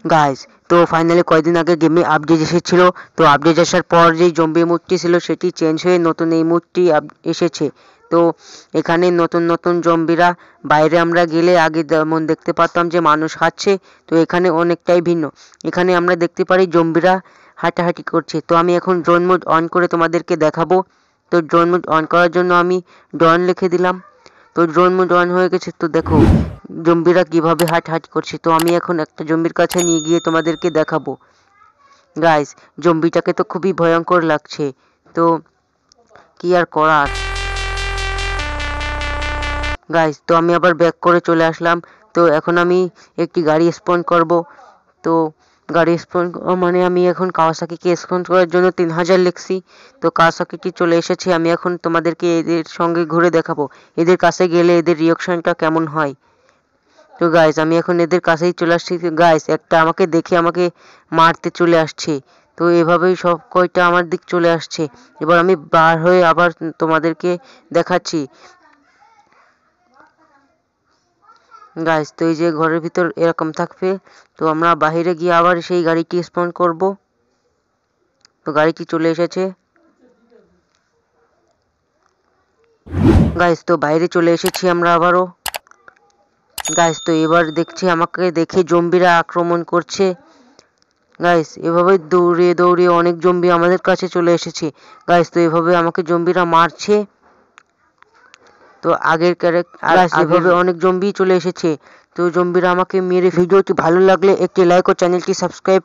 Guys, তো finally কয়েকদিন আগে গেমে আপডেট এসেছিল। তো আপডেট আসার পর যে জম্বি মুডটি ছিল সেটি চেঞ্জ হয়ে নতুন এই মুডটি এসেছে। তো এখানে নতুন নতুন জম্বিরা, বাইরে আমরা গেলে আগে যেমন দেখতে পারতাম যে মানুষ হাঁটছে, তো এখানে অনেকটাই ভিন্ন। এখানে আমরা দেখতে পারি জম্বিরা হাঁটাহাঁটি করছে। তো আমি এখন ড্রোন মোড অন করে তোমাদেরকে দেখাবো। তো ড্রোন মোড অন করার জন্য আমি ডন লিখে দিলাম। তো ড্রোন মোড অন হয়ে গেছে। তো দেখো জম্বিরা কিভাবে হাঁটাহাঁটি করছে। তো আমি এখন একটা জম্বির কাছে নিয়ে গিয়ে তোমাদেরকে দেখাবো। গাইস, জম্বিটাকে তো খুবই ভয়ঙ্কর লাগছে। তো কি আর করার। গাইস, তো আমি আবার ব্যাক করে চলে আসলাম। তো এখন আমি একটি গাড়ি স্পন করব। তো গাড়ি স্পন মানে আমি এখন কাওয়াসাকিকে স্পন করার জন্য 3000 লিখছি। তো কাওয়াসাকিটি চলে এসেছে। আমি এখন তোমাদেরকে এদের সঙ্গে ঘুরে দেখাবো এদের কাছে গেলে এদের রিঅ্যাকশনটা কেমন হয়। তো গাইস, আমি এখন এদের কাছেই চলে আসছি। গাইস, একটা আমাকে দেখে আমাকে মারতে চলে আসছে। তো এভাবেই সব কয়টা আমার দিক চলে আসছে। এবার আমি বার হয়ে আবার তোমাদেরকে দেখাচ্ছি। গাইস, তো এই যে ঘরের ভিতর এরকম থাকবে। তো আমরা বাইরে গিয়ে আবার সেই গাড়িটি স্পন করব। তো গাড়িটি চলে এসেছে। গাইস, তো বাইরে চলে এসেছি আমরা আবারও। গাইস, তো এবার দেখছি আমাকে দেখে জম্বিরা আক্রমণ করছে। গাইস, এভাবে দৌড়িয়ে দৌড়িয়ে অনেক জম্বি আমাদের কাছে চলে এসেছে। গাইস, তো এভাবে আমাকে জম্বিরা মারছে। তো আগের এভাবে অনেক জম্বি চলে এসেছে। তো জম্বিরা আমাকে মেরে। ভিডিওটি ভালো লাগলে একটি লাইক ও চ্যানেলটি সাবস্ক্রাইব